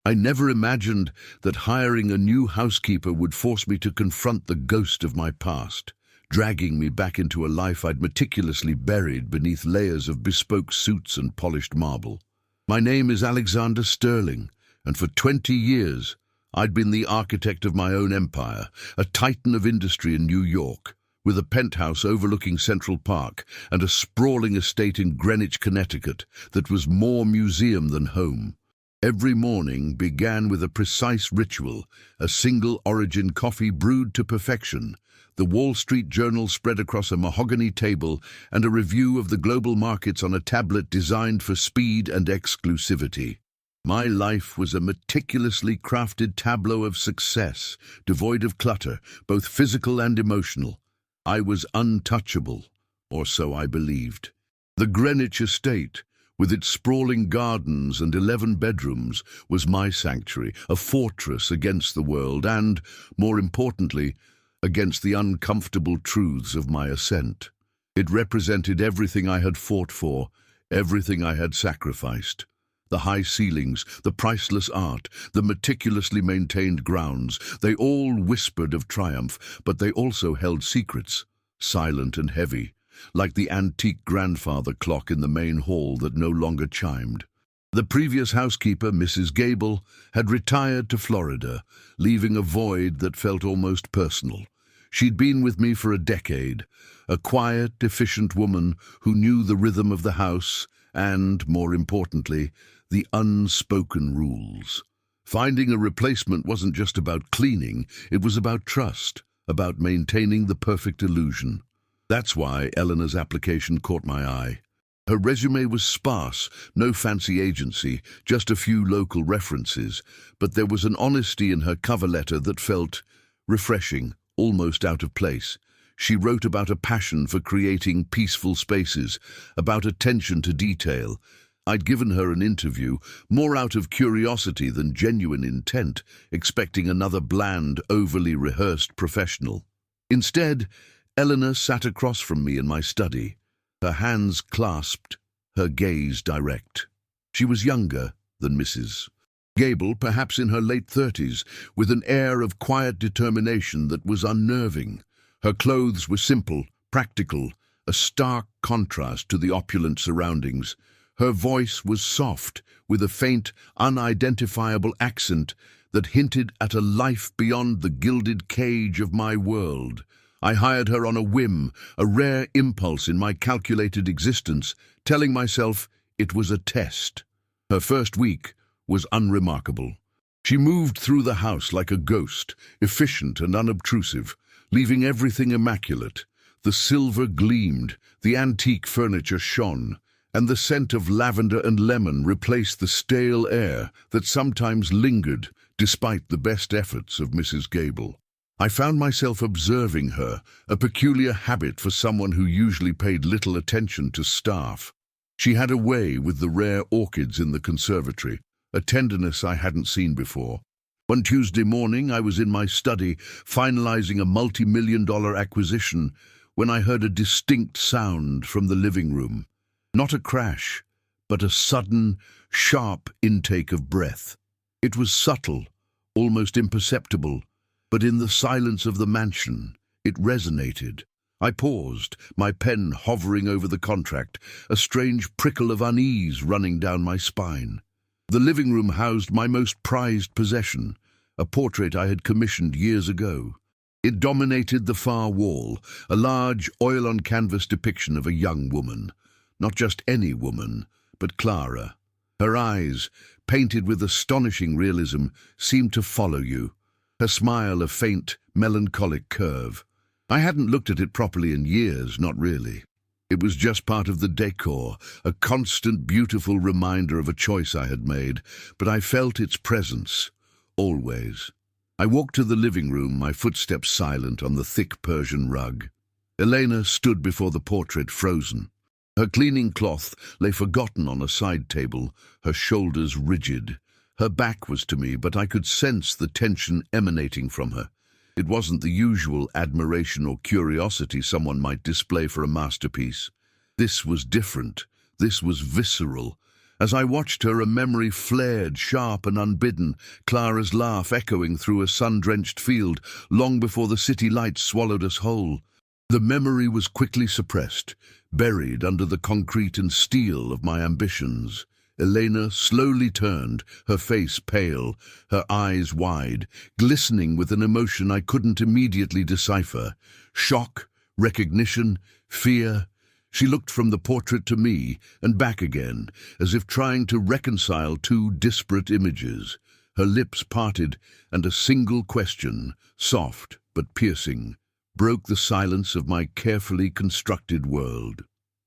I never imagined that hiring a new housekeeper would force me to confront the ghost of my past, dragging me back into a life I'd meticulously buried beneath layers of bespoke suits and polished marble. My name is Alexander Sterling, and for 20 years I'd been the architect of my own empire, a titan of industry in New York, with a penthouse overlooking Central Park and a sprawling estate in Greenwich, Connecticut that was more museum than home. Every morning began with a precise ritual, a single-origin coffee brewed to perfection, the Wall Street Journal spread across a mahogany table, and a review of the global markets on a tablet designed for speed and exclusivity. My life was a meticulously crafted tableau of success, devoid of clutter, both physical and emotional. I was untouchable, or so I believed. The Greenwich estate, with its sprawling gardens and 11 bedrooms, was my sanctuary, a fortress against the world and, more importantly, against the uncomfortable truths of my ascent. It represented everything I had fought for, everything I had sacrificed. The high ceilings, the priceless art, the meticulously maintained grounds, they all whispered of triumph, but they also held secrets, silent and heavy, like the antique grandfather clock in the main hall that no longer chimed. The previous housekeeper, Mrs. Gable, had retired to Florida, leaving a void that felt almost personal. She'd been with me for a decade, a quiet, efficient woman who knew the rhythm of the house and, more importantly, the unspoken rules. Finding a replacement wasn't just about cleaning, it was about trust, about maintaining the perfect illusion. That's why Eleanor's application caught my eye. Her resume was sparse, no fancy agency, just a few local references, but there was an honesty in her cover letter that felt refreshing, almost out of place. She wrote about a passion for creating peaceful spaces, about attention to detail. I'd given her an interview, more out of curiosity than genuine intent, expecting another bland, overly rehearsed professional. Instead, Eleanor sat across from me in my study, her hands clasped, her gaze direct. She was younger than Mrs. Gable, perhaps in her late 30s, with an air of quiet determination that was unnerving. Her clothes were simple, practical, a stark contrast to the opulent surroundings. Her voice was soft, with a faint, unidentifiable accent that hinted at a life beyond the gilded cage of my world. I hired her on a whim, a rare impulse in my calculated existence, telling myself it was a test. Her first week was unremarkable. She moved through the house like a ghost, efficient and unobtrusive, leaving everything immaculate. The silver gleamed, the antique furniture shone, and the scent of lavender and lemon replaced the stale air that sometimes lingered despite the best efforts of Mrs. Gable. I found myself observing her, a peculiar habit for someone who usually paid little attention to staff. She had a way with the rare orchids in the conservatory, a tenderness I hadn't seen before. One Tuesday morning, I was in my study, finalizing a multi-million-dollar acquisition, when I heard a distinct sound from the living room. Not a crash, but a sudden, sharp intake of breath. It was subtle, almost imperceptible, but in the silence of the mansion, it resonated. I paused, my pen hovering over the contract, a strange prickle of unease running down my spine. The living room housed my most prized possession, a portrait I had commissioned years ago. It dominated the far wall, a large, oil-on-canvas depiction of a young woman. Not just any woman, but Clara. Her eyes, painted with astonishing realism, seemed to follow you, her smile a faint, melancholic curve. I hadn't looked at it properly in years, not really. It was just part of the decor, a constant, beautiful reminder of a choice I had made, but I felt its presence, always. I walked to the living room, my footsteps silent on the thick Persian rug. Elena stood before the portrait, frozen. Her cleaning cloth lay forgotten on a side table, her shoulders rigid. Her back was to me, but I could sense the tension emanating from her. It wasn't the usual admiration or curiosity someone might display for a masterpiece. This was different. This was visceral, As I watched her, a memory flared, sharp and unbidden, Clara's laugh echoing through a sun-drenched field, long before the city lights swallowed us whole. The memory was quickly suppressed, buried under the concrete and steel of my ambitions. Elena slowly turned, her face pale, her eyes wide, glistening with an emotion I couldn't immediately decipher. Shock, recognition, fear. She looked from the portrait to me and back again, as if trying to reconcile two disparate images. Her lips parted, and a single question, soft but piercing, broke the silence of my carefully constructed world.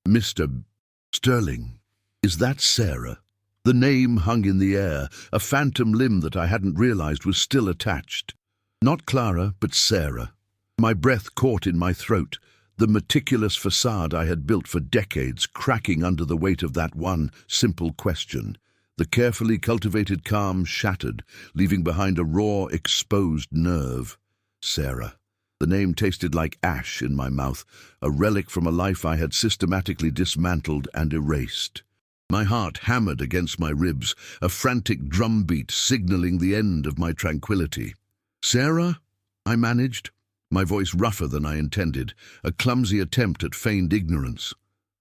"Mr. Sterling, is that Sarah?" The name hung in the air, a phantom limb that I hadn't realized was still attached. Not Clara, but Sarah. My breath caught in my throat, the meticulous facade I had built for decades cracking under the weight of that one simple question. The carefully cultivated calm shattered, leaving behind a raw, exposed nerve. Sarah. The name tasted like ash in my mouth, a relic from a life I had systematically dismantled and erased. My heart hammered against my ribs, a frantic drumbeat signaling the end of my tranquility. "Sarah?" I managed, my voice rougher than I intended, a clumsy attempt at feigned ignorance.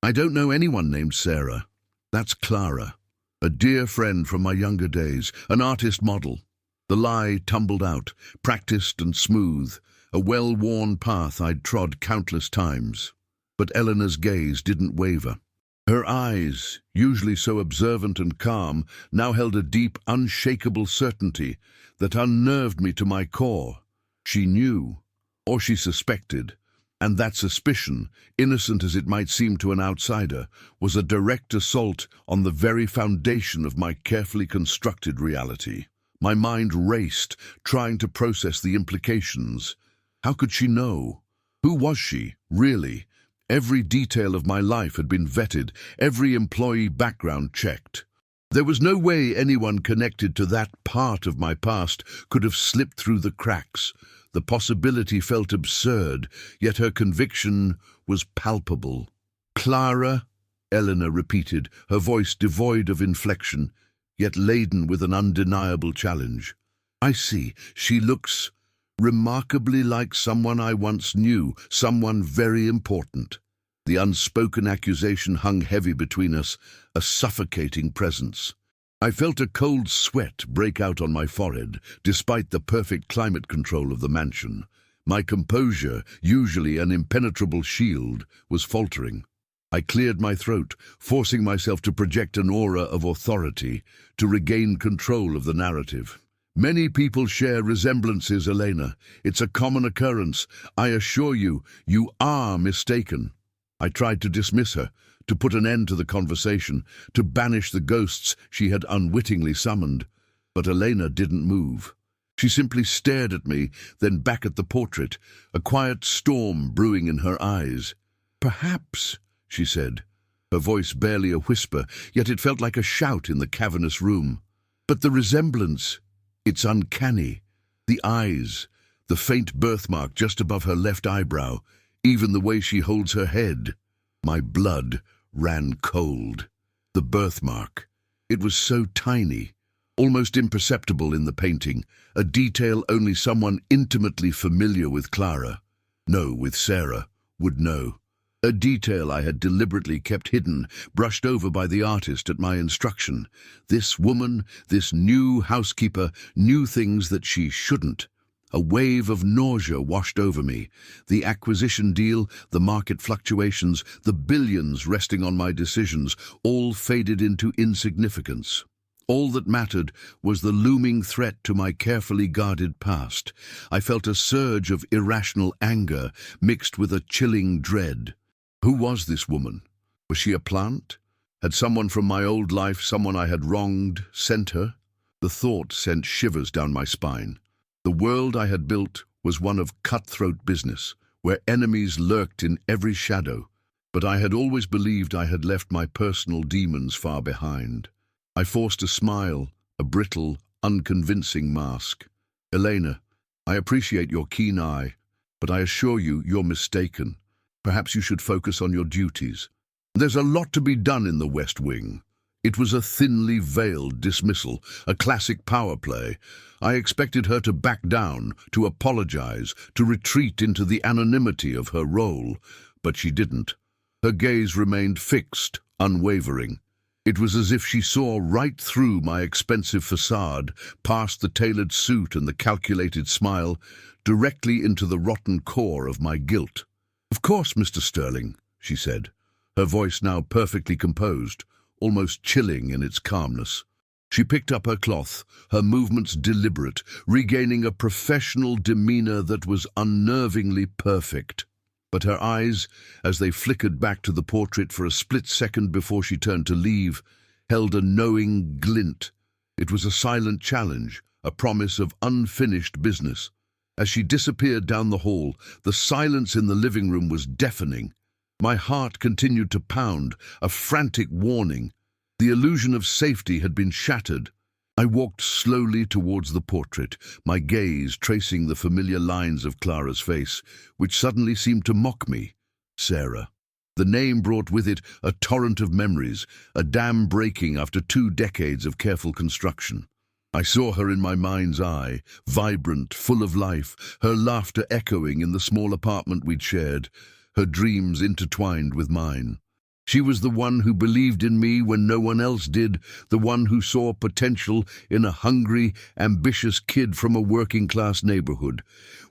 "I don't know anyone named Sarah. That's Clara. A dear friend from my younger days, an artist model." The lie tumbled out, practiced and smooth, a well-worn path I'd trod countless times. But Eleanor's gaze didn't waver. Her eyes, usually so observant and calm, now held a deep, unshakable certainty that unnerved me to my core. She knew, or she suspected, and that suspicion, innocent as it might seem to an outsider, was a direct assault on the very foundation of my carefully constructed reality. My mind raced, trying to process the implications. How could she know? Who was she, really? Every detail of my life had been vetted, every employee background checked. There was no way anyone connected to that part of my past could have slipped through the cracks. The possibility felt absurd, yet her conviction was palpable. "Clara," Eleanor repeated, her voice devoid of inflection, yet laden with an undeniable challenge. "I see. She looks remarkably like someone I once knew, someone very important." The unspoken accusation hung heavy between us, a suffocating presence. I felt a cold sweat break out on my forehead, despite the perfect climate control of the mansion. My composure, usually an impenetrable shield, was faltering. I cleared my throat, forcing myself to project an aura of authority, to regain control of the narrative. "Many people share resemblances, Elena. It's a common occurrence. I assure you, you are mistaken." I tried to dismiss her, to put an end to the conversation, to banish the ghosts she had unwittingly summoned. But Elena didn't move. She simply stared at me, then back at the portrait, a quiet storm brewing in her eyes. "Perhaps," she said, her voice barely a whisper, yet it felt like a shout in the cavernous room. "But the resemblance, it's uncanny. The eyes, the faint birthmark just above her left eyebrow, even the way she holds her head." My blood ran cold. The birthmark. It was so tiny, almost imperceptible in the painting, a detail only someone intimately familiar with Clara, no, with Sarah, would know. A detail I had deliberately kept hidden, brushed over by the artist at my instruction. This woman, this new housekeeper, knew things that she shouldn't. A wave of nausea washed over me. The acquisition deal, the market fluctuations, the billions resting on my decisions, all faded into insignificance. All that mattered was the looming threat to my carefully guarded past. I felt a surge of irrational anger mixed with a chilling dread. Who was this woman? Was she a plant? Had someone from my old life, someone I had wronged, sent her? The thought sent shivers down my spine. The world I had built was one of cutthroat business, where enemies lurked in every shadow. But I had always believed I had left my personal demons far behind. I forced a smile, a brittle, unconvincing mask. "Elena, I appreciate your keen eye, but I assure you you're mistaken. Perhaps you should focus on your duties. There's a lot to be done in the West Wing. It was a thinly veiled dismissal, a classic power play. I expected her to back down, to apologize, to retreat into the anonymity of her role, but she didn't. Her gaze remained fixed, unwavering. It was as if she saw right through my expensive facade, past the tailored suit and the calculated smile, directly into the rotten core of my guilt. "Of course, Mr. Sterling," she said, her voice now perfectly composed, almost chilling in its calmness. She picked up her cloth, her movements deliberate, regaining a professional demeanor that was unnervingly perfect. But her eyes, as they flickered back to the portrait for a split second before she turned to leave, held a knowing glint. It was a silent challenge, a promise of unfinished business. As she disappeared down the hall, the silence in the living room was deafening. My heart continued to pound, a frantic warning. The illusion of safety had been shattered. I walked slowly towards the portrait, my gaze tracing the familiar lines of Clara's face, which suddenly seemed to mock me. Sarah. The name brought with it a torrent of memories, a dam breaking after 2 decades of careful construction. I saw her in my mind's eye, vibrant, full of life, her laughter echoing in the small apartment we'd shared, her dreams intertwined with mine. She was the one who believed in me when no one else did, the one who saw potential in a hungry, ambitious kid from a working-class neighborhood.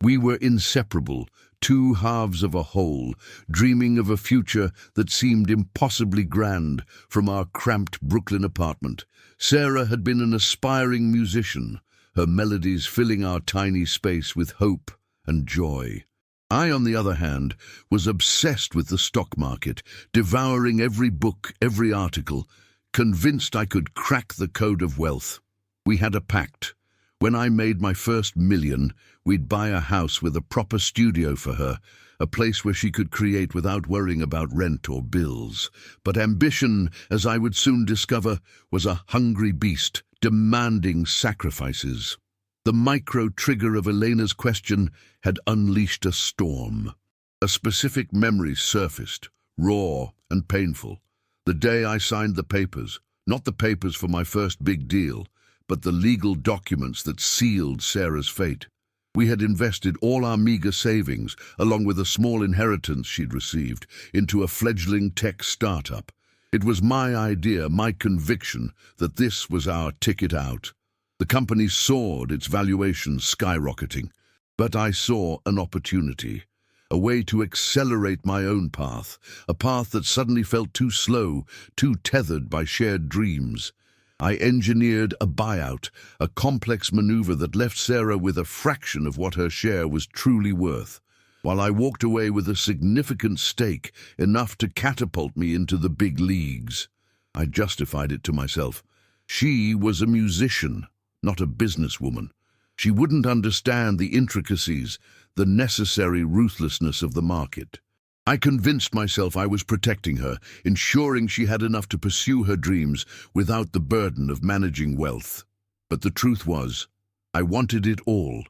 We were inseparable, 2 halves of a whole, dreaming of a future that seemed impossibly grand from our cramped Brooklyn apartment. Sarah had been an aspiring musician, her melodies filling our tiny space with hope and joy. I, on the other hand, was obsessed with the stock market, devouring every book, every article, convinced I could crack the code of wealth. We had a pact. When I made my first million, we'd buy a house with a proper studio for her, a place where she could create without worrying about rent or bills. But ambition, as I would soon discover, was a hungry beast, demanding sacrifices. The micro-trigger of Elena's question had unleashed a storm. A specific memory surfaced, raw and painful. The day I signed the papers, not the papers for my first big deal, but the legal documents that sealed Sarah's fate. We had invested all our meager savings, along with a small inheritance she'd received, into a fledgling tech startup. It was my idea, my conviction, that this was our ticket out. The company soared, its valuation skyrocketing. But I saw an opportunity, a way to accelerate my own path, a path that suddenly felt too slow, too tethered by shared dreams. I engineered a buyout, a complex maneuver that left Sarah with a fraction of what her share was truly worth, while I walked away with a significant stake, enough to catapult me into the big leagues. I justified it to myself. She was a musician, not a businesswoman. She wouldn't understand the intricacies, the necessary ruthlessness of the market. I convinced myself I was protecting her, ensuring she had enough to pursue her dreams without the burden of managing wealth. But the truth was, I wanted it all,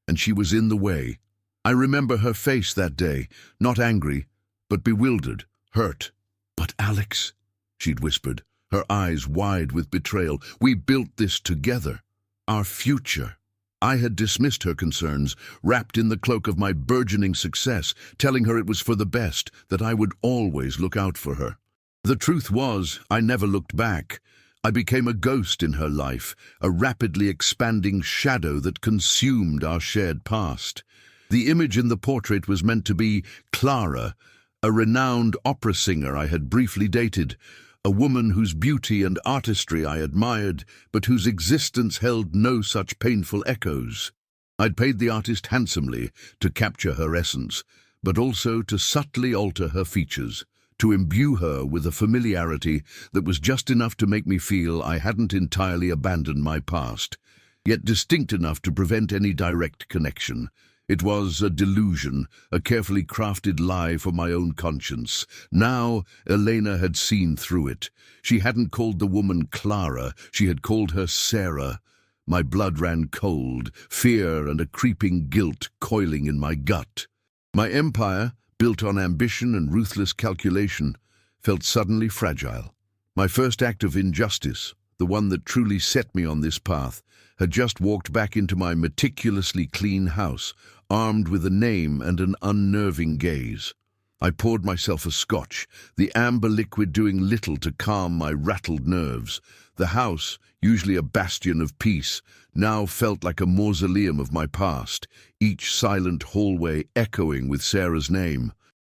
and she was in the way. I remember her face that day, not angry, but bewildered, hurt. "But Alex," she'd whispered, her eyes wide with betrayal, "we built this together. Our future." I had dismissed her concerns, wrapped in the cloak of my burgeoning success, telling her it was for the best, that I would always look out for her. The truth was, I never looked back. I became a ghost in her life, a rapidly expanding shadow that consumed our shared past. The image in the portrait was meant to be Clara, a renowned opera singer I had briefly dated, a woman whose beauty and artistry I admired, but whose existence held no such painful echoes. I'd paid the artist handsomely to capture her essence, but also to subtly alter her features, to imbue her with a familiarity that was just enough to make me feel I hadn't entirely abandoned my past, yet distinct enough to prevent any direct connection. It was a delusion, a carefully crafted lie for my own conscience. Now, Elena had seen through it. She hadn't called the woman Clara, she had called her Sarah. My blood ran cold, fear and a creeping guilt coiling in my gut. My empire, built on ambition and ruthless calculation, felt suddenly fragile. My first act of injustice, the one that truly set me on this path, had just walked back into my meticulously clean house, armed with a name and an unnerving gaze. I poured myself a scotch, the amber liquid doing little to calm my rattled nerves. The house, usually a bastion of peace, now felt like a mausoleum of my past, each silent hallway echoing with Sarah's name.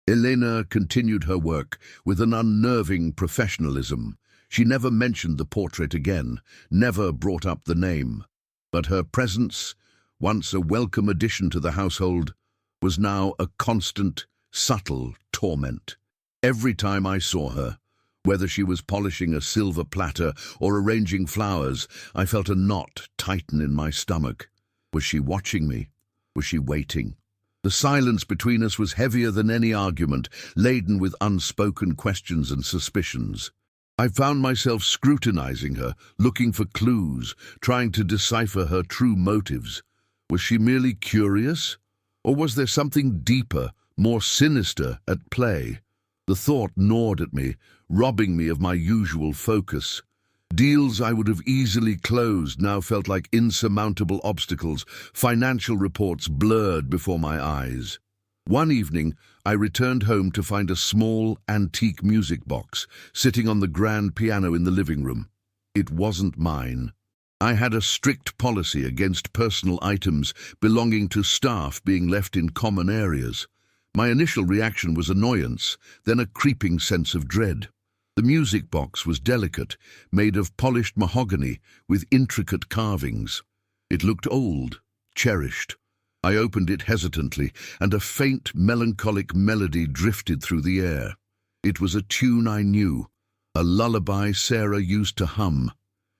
Elena continued her work with an unnerving professionalism. She never mentioned the portrait again, never brought up the name. But her presence, once a welcome addition to the household, was now a constant, subtle torment. Every time I saw her, whether she was polishing a silver platter or arranging flowers, I felt a knot tighten in my stomach. Was she watching me? Was she waiting? The silence between us was heavier than any argument, laden with unspoken questions and suspicions. I found myself scrutinizing her, looking for clues, trying to decipher her true motives. Was she merely curious? Or was there something deeper, more sinister at play? The thought gnawed at me, robbing me of my usual focus. Deals I would have easily closed now felt like insurmountable obstacles, financial reports blurred before my eyes. One evening, I returned home to find a small, antique music box sitting on the grand piano in the living room. It wasn't mine. I had a strict policy against personal items belonging to staff being left in common areas. My initial reaction was annoyance, then a creeping sense of dread. The music box was delicate, made of polished mahogany with intricate carvings. It looked old, cherished. I opened it hesitantly, and a faint, melancholic melody drifted through the air. It was a tune I knew, a lullaby Sarah used to hum.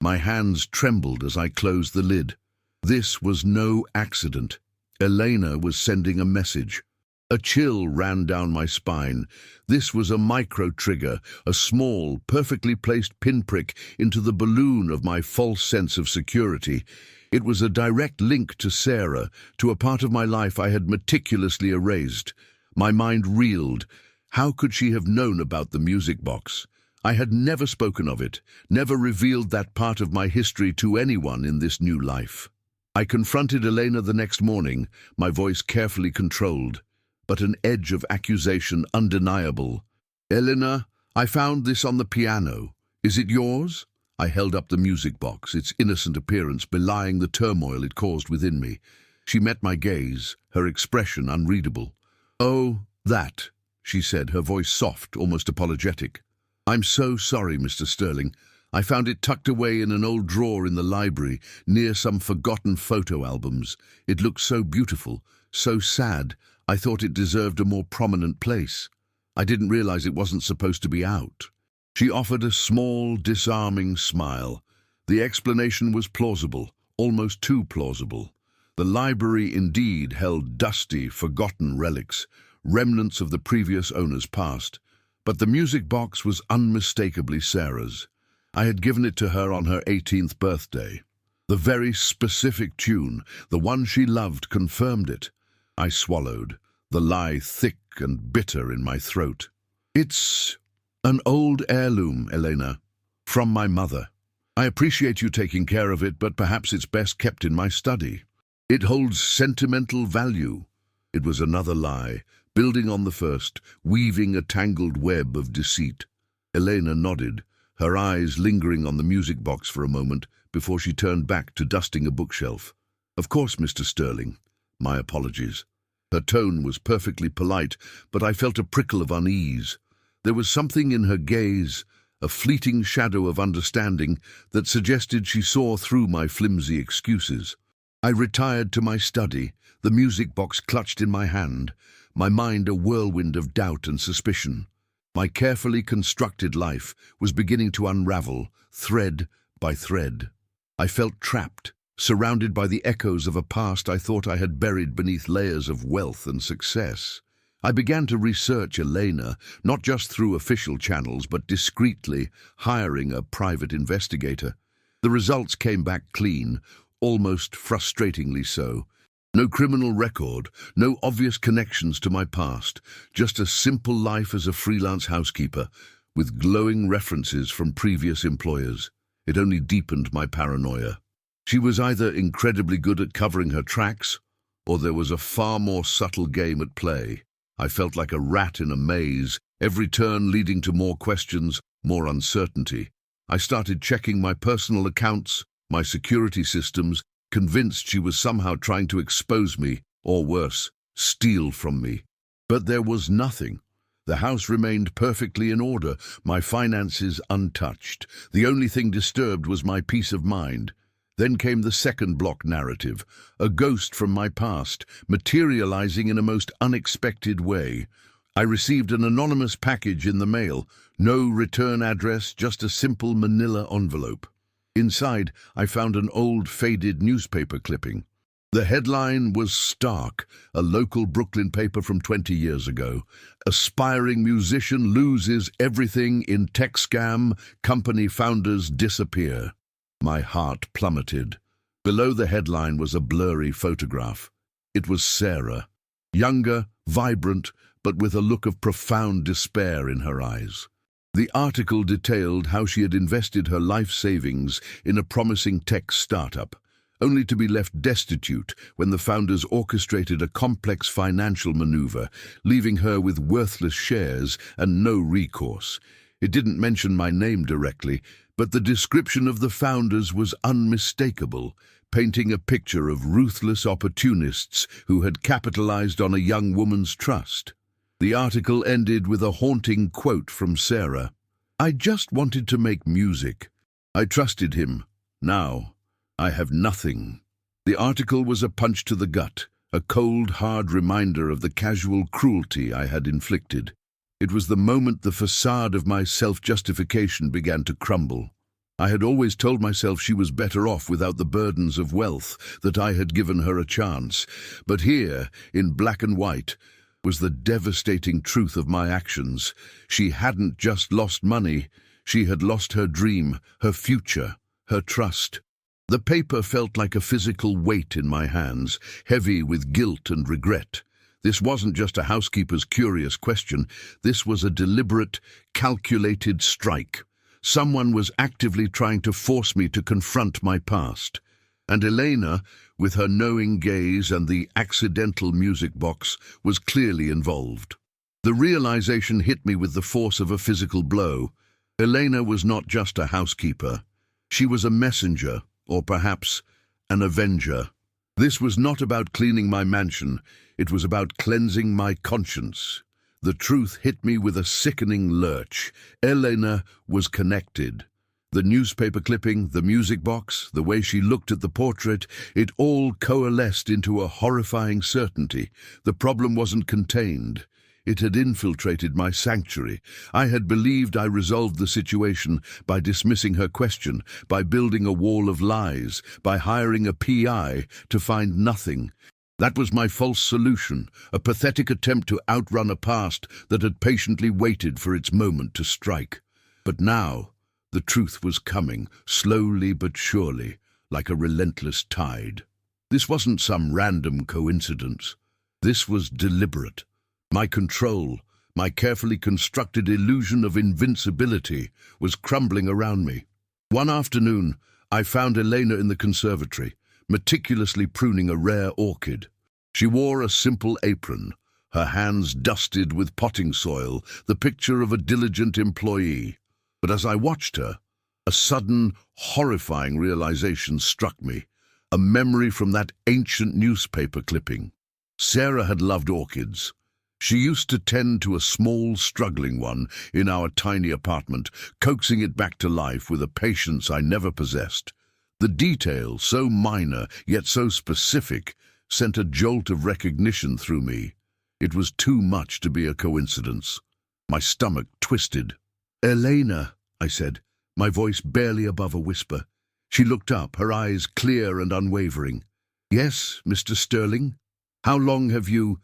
My hands trembled as I closed the lid. This was no accident. Elena was sending a message. A chill ran down my spine. This was a micro-trigger, a small, perfectly placed pinprick into the balloon of my false sense of security. It was a direct link to Sarah, to a part of my life I had meticulously erased. My mind reeled. How could she have known about the music box? I had never spoken of it, never revealed that part of my history to anyone in this new life. I confronted Elena the next morning, my voice carefully controlled, but an edge of accusation undeniable. "Elena, I found this on the piano. Is it yours?" I held up the music box, its innocent appearance belying the turmoil it caused within me. She met my gaze, her expression unreadable. "Oh, that," she said, her voice soft, almost apologetic. "I'm so sorry, Mr. Sterling. I found it tucked away in an old drawer in the library, near some forgotten photo albums. It looked so beautiful, so sad. I thought it deserved a more prominent place. I didn't realize it wasn't supposed to be out." She offered a small, disarming smile. The explanation was plausible, almost too plausible. The library indeed held dusty, forgotten relics, remnants of the previous owner's past. But the music box was unmistakably Sarah's. I had given it to her on her 18th birthday. The very specific tune, the one she loved, confirmed it. I swallowed, the lie thick and bitter in my throat. "It's an old heirloom, Elena, from my mother. I appreciate you taking care of it, but perhaps it's best kept in my study. It holds sentimental value." It was another lie, building on the first, weaving a tangled web of deceit. Elena nodded, her eyes lingering on the music box for a moment before she turned back to dusting a bookshelf. "Of course, Mr. Sterling. My apologies." Her tone was perfectly polite, but I felt a prickle of unease. There was something in her gaze, a fleeting shadow of understanding, that suggested she saw through my flimsy excuses. I retired to my study, the music box clutched in my hand, my mind a whirlwind of doubt and suspicion. My carefully constructed life was beginning to unravel, thread by thread. I felt trapped, surrounded by the echoes of a past I thought I had buried beneath layers of wealth and success. I began to research Elena, not just through official channels, but discreetly, hiring a private investigator. The results came back clean, almost frustratingly so. No criminal record, no obvious connections to my past, just a simple life as a freelance housekeeper, with glowing references from previous employers. It only deepened my paranoia. She was either incredibly good at covering her tracks, or there was a far more subtle game at play. I felt like a rat in a maze, every turn leading to more questions, more uncertainty. I started checking my personal accounts, my security systems, convinced she was somehow trying to expose me, or worse, steal from me. But there was nothing. The house remained perfectly in order, my finances untouched. The only thing disturbed was my peace of mind. Then came the second block narrative, a ghost from my past, materializing in a most unexpected way. I received an anonymous package in the mail, no return address, just a simple manila envelope. Inside, I found an old, faded newspaper clipping. The headline was stark, a local Brooklyn paper from 20 years ago. Aspiring musician loses everything in tech scam, company founders disappear. My heart plummeted. Below the headline was a blurry photograph. It was Sarah, younger, vibrant, but with a look of profound despair in her eyes. The article detailed how she had invested her life savings in a promising tech startup, only to be left destitute when the founders orchestrated a complex financial maneuver, leaving her with worthless shares and no recourse. It didn't mention my name directly, but the description of the founders was unmistakable, painting a picture of ruthless opportunists who had capitalized on a young woman's trust. The article ended with a haunting quote from Sarah. "I just wanted to make music. I trusted him. Now, I have nothing." The article was a punch to the gut, a cold, hard reminder of the casual cruelty I had inflicted. It was the moment the facade of my self-justification began to crumble. I had always told myself she was better off without the burdens of wealth, that I had given her a chance. But here, in black and white, was the devastating truth of my actions. She hadn't just lost money, she had lost her dream, her future, her trust. The paper felt like a physical weight in my hands, heavy with guilt and regret. This wasn't just a housekeeper's curious question, this was a deliberate, calculated strike. Someone was actively trying to force me to confront my past. And Elena, with her knowing gaze and the accidental music box, was clearly involved. The realization hit me with the force of a physical blow. Elena was not just a housekeeper. She was a messenger, or perhaps an avenger. This was not about cleaning my mansion, it was about cleansing my conscience. The truth hit me with a sickening lurch. Elena was connected. The newspaper clipping, the music box, the way she looked at the portrait, it all coalesced into a horrifying certainty. The problem wasn't contained. It had infiltrated my sanctuary. I had believed I resolved the situation by dismissing her question, by building a wall of lies, by hiring a PI to find nothing. That was my false solution, a pathetic attempt to outrun a past that had patiently waited for its moment to strike. But now, the truth was coming, slowly but surely, like a relentless tide. This wasn't some random coincidence. This was deliberate. My control, my carefully constructed illusion of invincibility, was crumbling around me. One afternoon, I found Elena in the conservatory, meticulously pruning a rare orchid. She wore a simple apron, her hands dusted with potting soil, the picture of a diligent employee. But as I watched her, a sudden, horrifying realization struck me, a memory from that ancient newspaper clipping. Sarah had loved orchids. She used to tend to a small, struggling one in our tiny apartment, coaxing it back to life with a patience I never possessed. The detail, so minor, yet so specific, sent a jolt of recognition through me. It was too much to be a coincidence. My stomach twisted. "Elena," I said, my voice barely above a whisper. She looked up, her eyes clear and unwavering. "Yes, Mr. Sterling? How long have you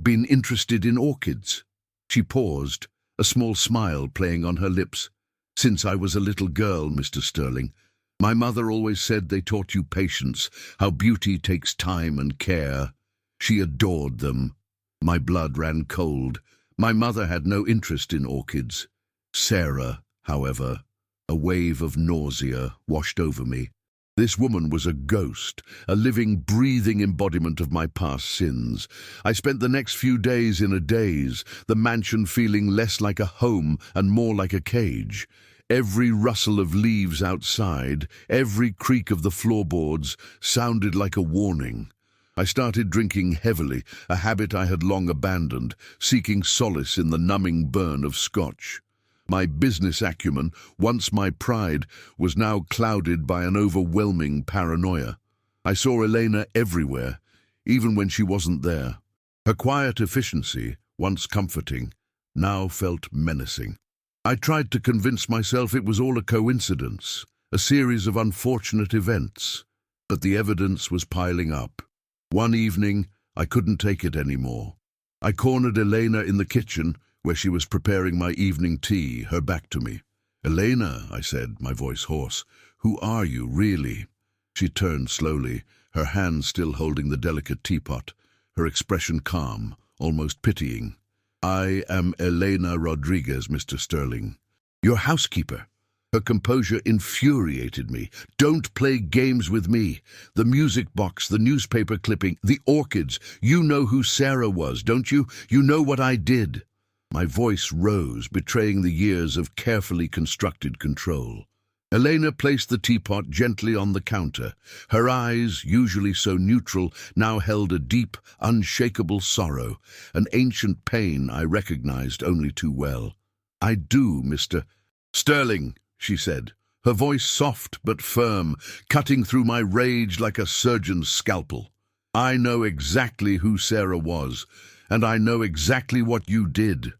been interested in orchids?" She paused, a small smile playing on her lips. "Since I was a little girl, Mr. Sterling. My mother always said they taught you patience, how beauty takes time and care. She adored them." My blood ran cold. My mother had no interest in orchids. Sarah, however, a wave of nausea washed over me. This woman was a ghost, a living, breathing embodiment of my past sins. I spent the next few days in a daze, the mansion feeling less like a home and more like a cage. Every rustle of leaves outside, every creak of the floorboards sounded like a warning. I started drinking heavily, a habit I had long abandoned, seeking solace in the numbing burn of scotch. My business acumen, once my pride, was now clouded by an overwhelming paranoia. I saw Elena everywhere, even when she wasn't there. Her quiet efficiency, once comforting, now felt menacing. I tried to convince myself it was all a coincidence, a series of unfortunate events, but the evidence was piling up. One evening, I couldn't take it anymore. I cornered Elena in the kitchen, where she was preparing my evening tea, her back to me. "Elena," I said, my voice hoarse, "who are you, really?" She turned slowly, her hand still holding the delicate teapot, her expression calm, almost pitying. "I am Elena Rodriguez, Mr. Sterling. Your housekeeper." Her composure infuriated me. "Don't play games with me. The music box, the newspaper clipping, the orchids. You know who Sarah was, don't you? You know what I did." My voice rose, betraying the years of carefully constructed control. Elena placed the teapot gently on the counter. Her eyes, usually so neutral, now held a deep, unshakable sorrow, an ancient pain I recognized only too well. "I do, Mr. Sterling," she said, her voice soft but firm, cutting through my rage like a surgeon's scalpel. "I know exactly who Sarah was, and I know exactly what you did."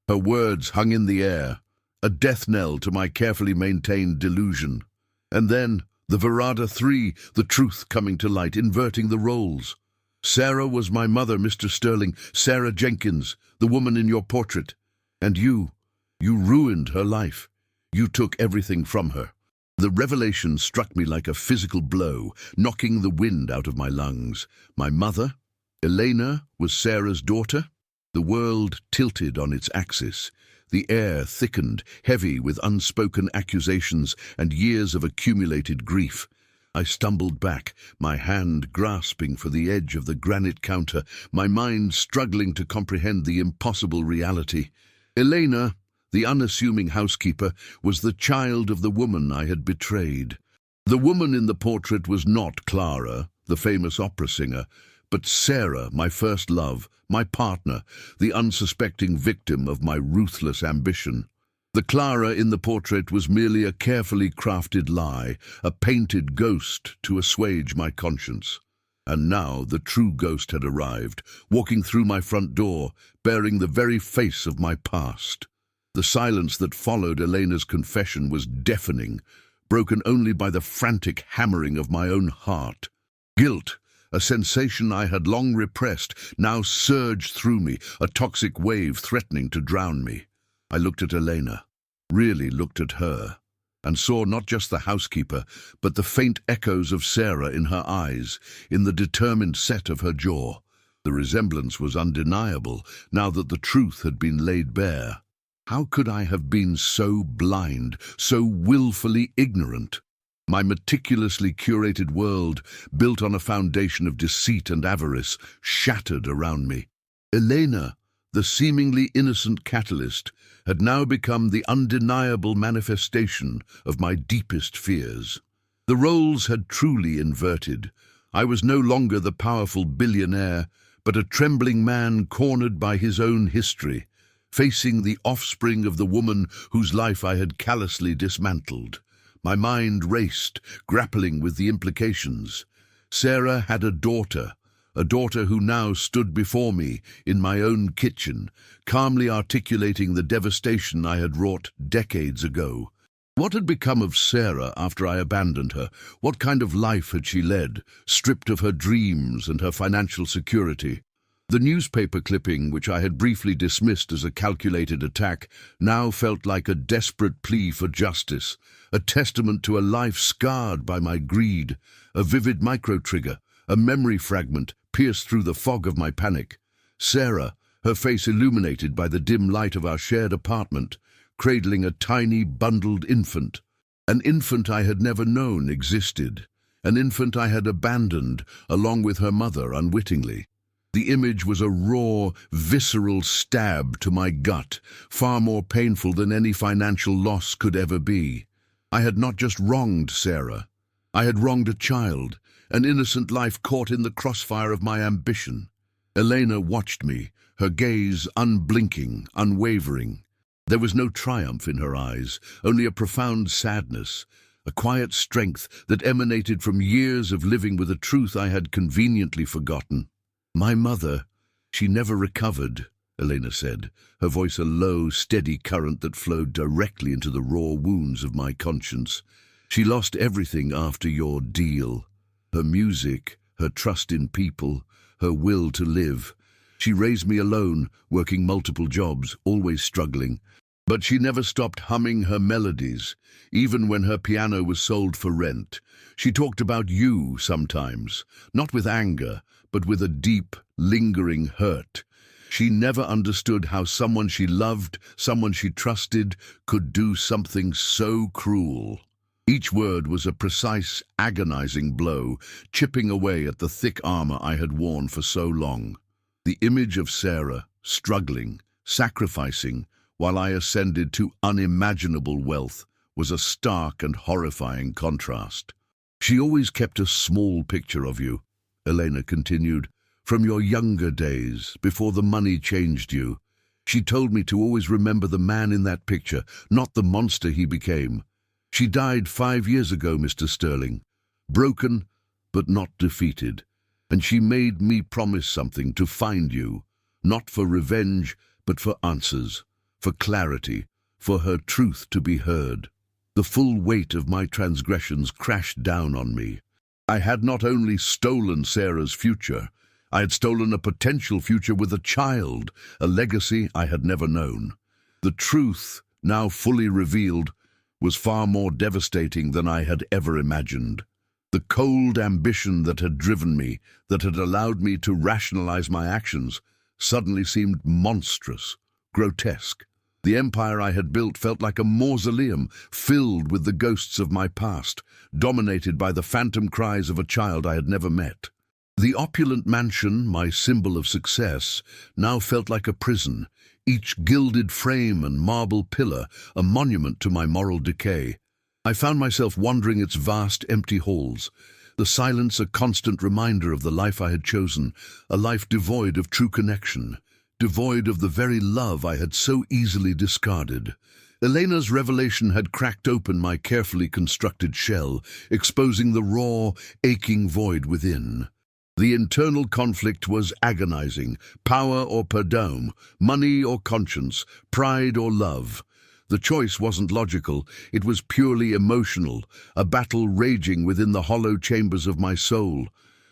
Her words hung in the air, a death knell to my carefully maintained delusion. And then, the Verada 3, the truth coming to light, inverting the roles. "Sarah was my mother, Mr. Sterling, Sarah Jenkins, the woman in your portrait. And you ruined her life. You took everything from her." The revelation struck me like a physical blow, knocking the wind out of my lungs. My mother, Elena, was Sarah's daughter? The world tilted on its axis. The air thickened, heavy with unspoken accusations and years of accumulated grief. I stumbled back, my hand grasping for the edge of the granite counter, my mind struggling to comprehend the impossible reality. Elena, the unassuming housekeeper, was the child of the woman I had betrayed. The woman in the portrait was not Clara, the famous opera singer, but Sarah, my first love, my partner, the unsuspecting victim of my ruthless ambition. The Clara in the portrait was merely a carefully crafted lie, a painted ghost to assuage my conscience. And now the true ghost had arrived, walking through my front door, bearing the very face of my past. The silence that followed Elena's confession was deafening, broken only by the frantic hammering of my own heart. Guilt, a sensation I had long repressed, now surged through me, a toxic wave threatening to drown me. I looked at Elena, really looked at her, and saw not just the housekeeper, but the faint echoes of Sarah in her eyes, in the determined set of her jaw. The resemblance was undeniable, now that the truth had been laid bare. How could I have been so blind, so willfully ignorant? My meticulously curated world, built on a foundation of deceit and avarice, shattered around me. Elena, the seemingly innocent catalyst, had now become the undeniable manifestation of my deepest fears. The roles had truly inverted. I was no longer the powerful billionaire, but a trembling man cornered by his own history, facing the offspring of the woman whose life I had callously dismantled. My mind raced, grappling with the implications. Sarah had a daughter who now stood before me in my own kitchen, calmly articulating the devastation I had wrought decades ago. What had become of Sarah after I abandoned her? What kind of life had she led, stripped of her dreams and her financial security? The newspaper clipping, which I had briefly dismissed as a calculated attack, now felt like a desperate plea for justice, a testament to a life scarred by my greed, a vivid micro-trigger, a memory fragment pierced through the fog of my panic. Sarah, her face illuminated by the dim light of our shared apartment, cradling a tiny, bundled infant. An infant I had never known existed. An infant I had abandoned, along with her mother, unwittingly. The image was a raw, visceral stab to my gut, far more painful than any financial loss could ever be. I had not just wronged Sarah. I had wronged a child, an innocent life caught in the crossfire of my ambition. Elena watched me, her gaze unblinking, unwavering. There was no triumph in her eyes, only a profound sadness, a quiet strength that emanated from years of living with a truth I had conveniently forgotten. My mother, she never recovered, Elena said, her voice a low, steady current that flowed directly into the raw wounds of my conscience. She lost everything after your deal. Her music, her trust in people, her will to live. She raised me alone, working multiple jobs, always struggling. But she never stopped humming her melodies, even when her piano was sold for rent. She talked about you sometimes, not with anger, but with a deep, lingering hurt. She never understood how someone she loved, someone she trusted, could do something so cruel. Each word was a precise, agonizing blow, chipping away at the thick armor I had worn for so long. The image of Sarah, struggling, sacrificing, while I ascended to unimaginable wealth, was a stark and horrifying contrast. She always kept a small picture of you, Elena continued, from your younger days, before the money changed you. She told me to always remember the man in that picture, not the monster he became. She died 5 years ago, Mr. Sterling, broken but not defeated, and she made me promise something, to find you, not for revenge, but for answers, for clarity, for her truth to be heard. The full weight of my transgressions crashed down on me. I had not only stolen Sarah's future, I had stolen a potential future with a child, a legacy I had never known. The truth, now fully revealed, was far more devastating than I had ever imagined. The cold ambition that had driven me, that had allowed me to rationalize my actions, suddenly seemed monstrous, grotesque. The empire I had built felt like a mausoleum filled with the ghosts of my past, dominated by the phantom cries of a child I had never met. The opulent mansion, my symbol of success, now felt like a prison, each gilded frame and marble pillar a monument to my moral decay. I found myself wandering its vast, empty halls, the silence a constant reminder of the life I had chosen, a life devoid of true connection, devoid of the very love I had so easily discarded. Elena's revelation had cracked open my carefully constructed shell, exposing the raw, aching void within. The internal conflict was agonizing, power or pardon, money or conscience, pride or love. The choice wasn't logical, it was purely emotional, a battle raging within the hollow chambers of my soul.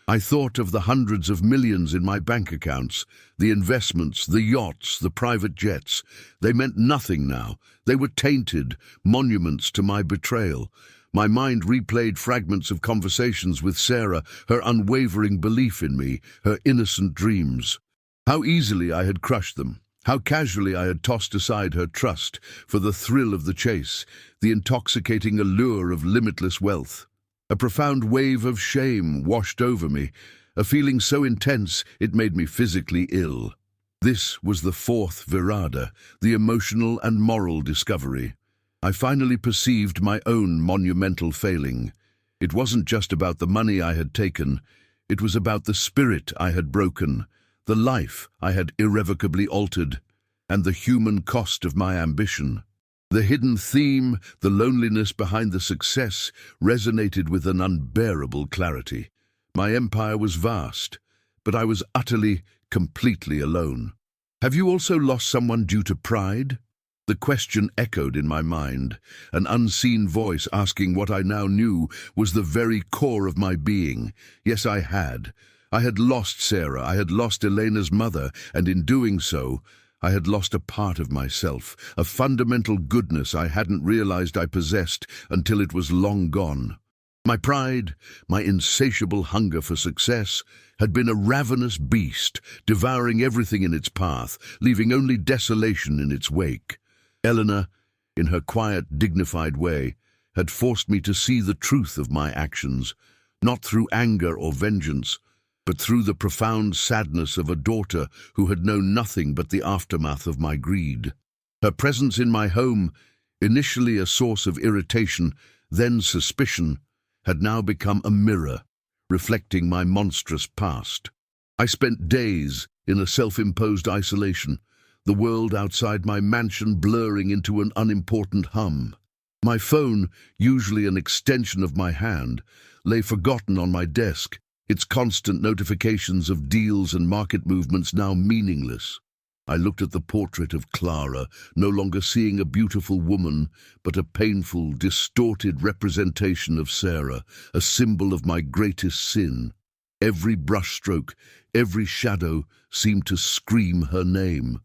I thought of the hundreds of millions in my bank accounts, the investments, the yachts, the private jets. They meant nothing now. They were tainted, monuments to my betrayal. My mind replayed fragments of conversations with Sarah, her unwavering belief in me, her innocent dreams. How easily I had crushed them. How casually I had tossed aside her trust for the thrill of the chase, the intoxicating allure of limitless wealth. A profound wave of shame washed over me, a feeling so intense it made me physically ill. This was the fourth virada, the emotional and moral discovery. I finally perceived my own monumental failing. It wasn't just about the money I had taken, it was about the spirit I had broken, the life I had irrevocably altered, and the human cost of my ambition. The hidden theme, the loneliness behind the success, resonated with an unbearable clarity. My empire was vast, but I was utterly, completely alone. Have you also lost someone due to pride? The question echoed in my mind, an unseen voice asking what I now knew was the very core of my being. Yes, I had. I had lost Sarah, I had lost Elena's mother, and in doing so, I had lost a part of myself, a fundamental goodness I hadn't realized I possessed until it was long gone. My pride, my insatiable hunger for success, had been a ravenous beast, devouring everything in its path, leaving only desolation in its wake. Eleanor, in her quiet, dignified way, had forced me to see the truth of my actions, not through anger or vengeance, but through the profound sadness of a daughter who had known nothing but the aftermath of my greed. Her presence in my home, initially a source of irritation, then suspicion, had now become a mirror, reflecting my monstrous past. I spent days in a self-imposed isolation, the world outside my mansion blurring into an unimportant hum. My phone, usually an extension of my hand, lay forgotten on my desk, its constant notifications of deals and market movements now meaningless. I looked at the portrait of Clara, no longer seeing a beautiful woman, but a painful, distorted representation of Sarah, a symbol of my greatest sin. Every brushstroke, every shadow seemed to scream her name.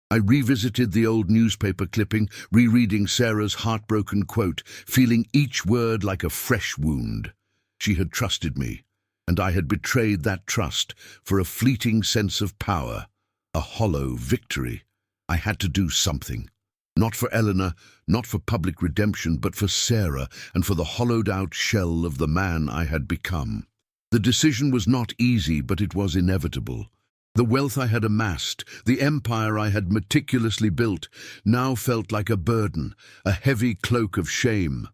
I revisited the old newspaper clipping, rereading Sarah's heartbroken quote, feeling each word like a fresh wound. She had trusted me, and I had betrayed that trust for a fleeting sense of power, a hollow victory. I had to do something. Not for Eleanor, not for public redemption, but for Sarah and for the hollowed-out shell of the man I had become. The decision was not easy, but it was inevitable. The wealth I had amassed, the empire I had meticulously built, now felt like a burden, a heavy cloak of shame.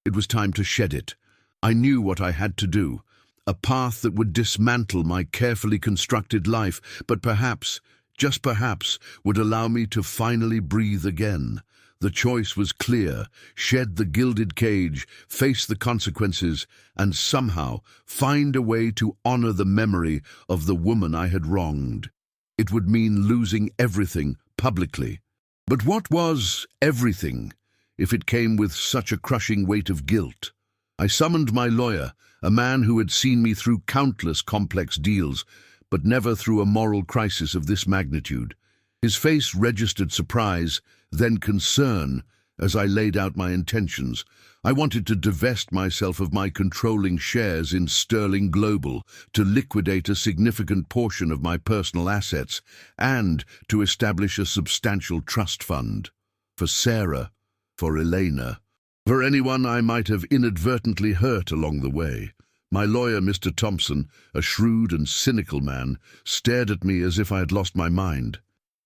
It was time to shed it. I knew what I had to do, a path that would dismantle my carefully constructed life, but perhaps, just perhaps, would allow me to finally breathe again. The choice was clear: shed the gilded cage, face the consequences, and somehow find a way to honor the memory of the woman I had wronged. It would mean losing everything publicly. But what was everything if it came with such a crushing weight of guilt? I summoned my lawyer, a man who had seen me through countless complex deals, but never through a moral crisis of this magnitude. His face registered surprise, then concern, as I laid out my intentions. I wanted to divest myself of my controlling shares in Sterling Global, to liquidate a significant portion of my personal assets, and to establish a substantial trust fund. For Sarah, for Elena, for anyone I might have inadvertently hurt along the way. My lawyer, Mr. Thompson, a shrewd and cynical man, stared at me as if I had lost my mind.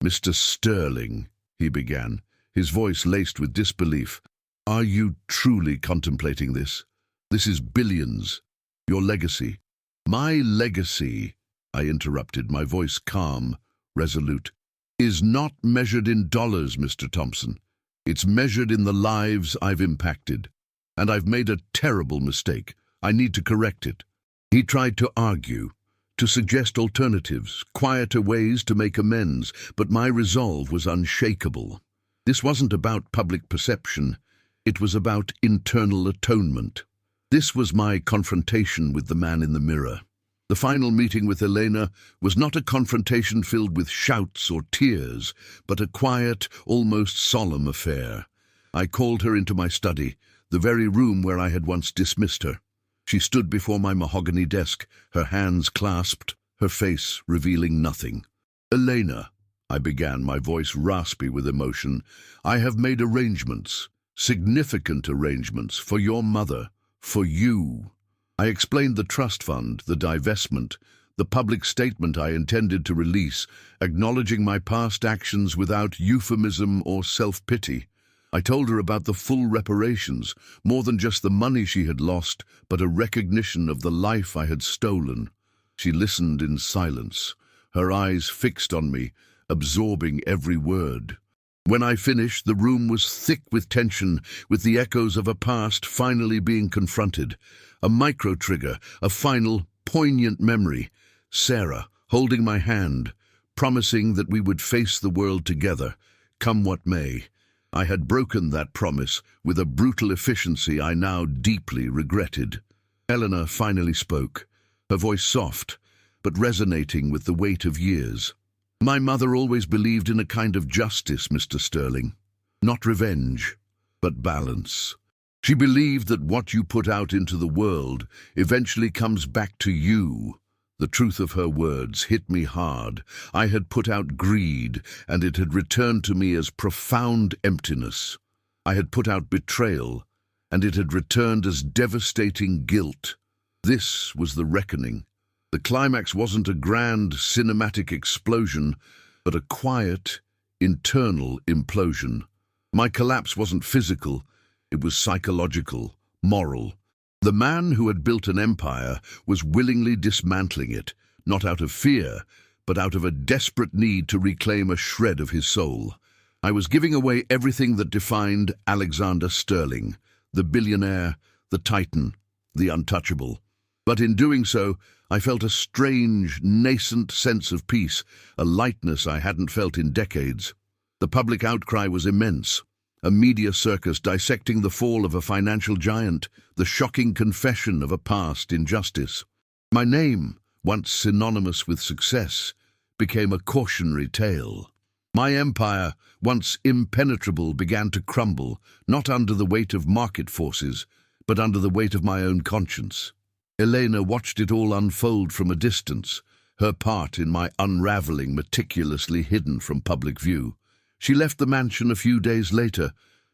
"Mr. Sterling," he began, his voice laced with disbelief, "are you truly contemplating this? This is billions. Your legacy." "My legacy," I interrupted, my voice calm, resolute, "is not measured in dollars, Mr. Thompson. It's measured in the lives I've impacted. And I've made a terrible mistake. I need to correct it." He tried to argue, to suggest alternatives, quieter ways to make amends, but my resolve was unshakable. This wasn't about public perception. It was about internal atonement. This was my confrontation with the man in the mirror. The final meeting with Elena was not a confrontation filled with shouts or tears, but a quiet, almost solemn affair. I called her into my study, the very room where I had once dismissed her. She stood before my mahogany desk, her hands clasped, her face revealing nothing. "Elena," I began, my voice raspy with emotion, "I have made arrangements, significant arrangements, for your mother, for you." I explained the trust fund, the divestment, the public statement I intended to release, acknowledging my past actions without euphemism or self-pity. I told her about the full reparations, more than just the money she had lost, but a recognition of the life I had stolen. She listened in silence, her eyes fixed on me, absorbing every word. When I finished, the room was thick with tension, with the echoes of a past finally being confronted. A micro-trigger, a final, poignant memory. Sarah, holding my hand, promising that we would face the world together, come what may. I had broken that promise with a brutal efficiency I now deeply regretted. Eleanor finally spoke, her voice soft, but resonating with the weight of years. "My mother always believed in a kind of justice, Mr. Sterling. Not revenge, but balance. She believed that what you put out into the world eventually comes back to you." The truth of her words hit me hard. I had put out greed, and it had returned to me as profound emptiness. I had put out betrayal, and it had returned as devastating guilt. This was the reckoning. The climax wasn't a grand cinematic explosion, but a quiet, internal implosion. My collapse wasn't physical, it was psychological, moral. The man who had built an empire was willingly dismantling it, not out of fear, but out of a desperate need to reclaim a shred of his soul. I was giving away everything that defined Alexander Sterling, the billionaire, the titan, the untouchable. But in doing so, I felt a strange, nascent sense of peace, a lightness I hadn't felt in decades. The public outcry was immense, a media circus dissecting the fall of a financial giant, the shocking confession of a past injustice. My name, once synonymous with success, became a cautionary tale. My empire, once impenetrable, began to crumble, not under the weight of market forces, but under the weight of my own conscience. Elena watched it all unfold from a distance, her part in my unraveling meticulously hidden from public view. She left the mansion a few days later,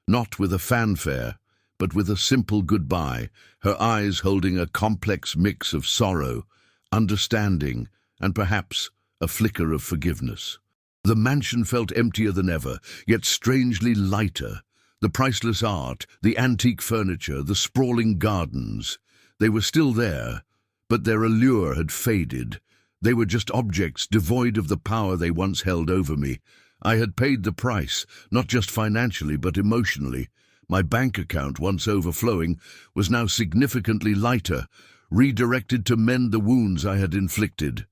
not with a fanfare, but with a simple goodbye, her eyes holding a complex mix of sorrow, understanding, and perhaps a flicker of forgiveness. The mansion felt emptier than ever, yet strangely lighter. The priceless art, the antique furniture, the sprawling gardens, they were still there, but their allure had faded. They were just objects devoid of the power they once held over me. I had paid the price, not just financially but emotionally. My bank account, once overflowing, was now significantly lighter, redirected to mend the wounds I had inflicted.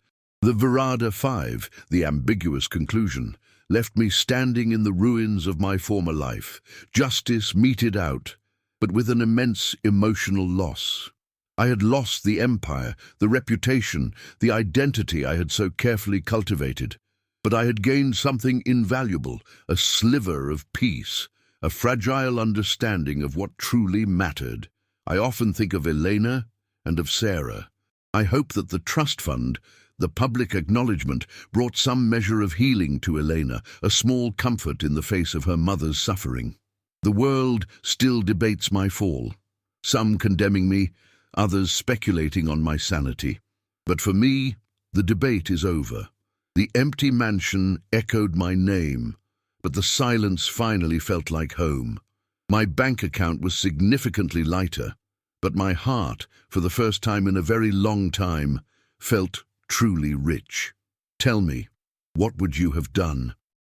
The Verada 5, the ambiguous conclusion, left me standing in the ruins of my former life, justice meted out, but with an immense emotional loss. I had lost the empire, the reputation, the identity I had so carefully cultivated. But I had gained something invaluable, a sliver of peace, a fragile understanding of what truly mattered. I often think of Elena and of Sarah. I hope that the trust fund, the public acknowledgement, brought some measure of healing to Elena, a small comfort in the face of her mother's suffering. The world still debates my fall, some condemning me, others speculating on my sanity. But for me, the debate is over. The empty mansion echoed my name, but the silence finally felt like home. My bank account was significantly lighter, but my heart, for the first time in a very long time, felt truly rich. Tell me, what would you have done?